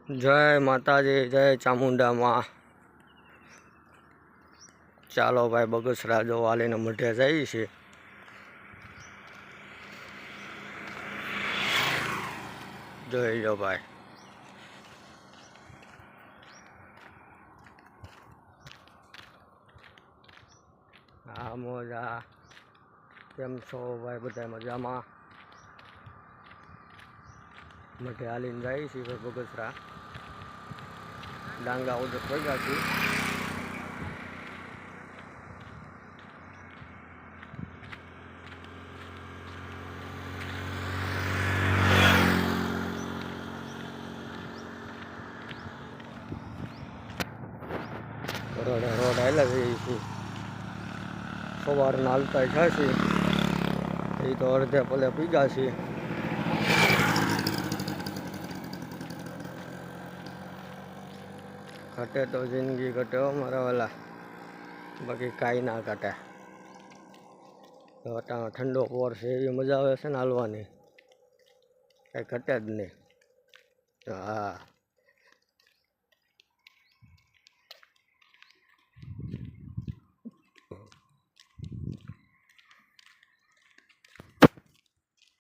जय माताजी, जय चामुंडा माँ। चालो भाई बगसरा जो वाली ने मठे जाई छे। જોઈ લો ભાઈ, આ મોજા કેમ છો ભાઈ? બધા મજામાં? મઠે હાલીને જાય છે ભાઈ બગસરા ડાંગા ઉધર ભેગા છે। રોડ હાલ્યા જઈએ છીએ, સવારના હાલતા થશે એ તો અડધે પલે પીગા છે। ઘટે તો જિંદગી ઘટે મારા વાલા, બાકી કાંઈ ના ઘટે। અટાણે ઠંડો પોર છે એવી મજા આવે છે ને હાલવાની, કાંઈ ઘટે જ નહીં। હા।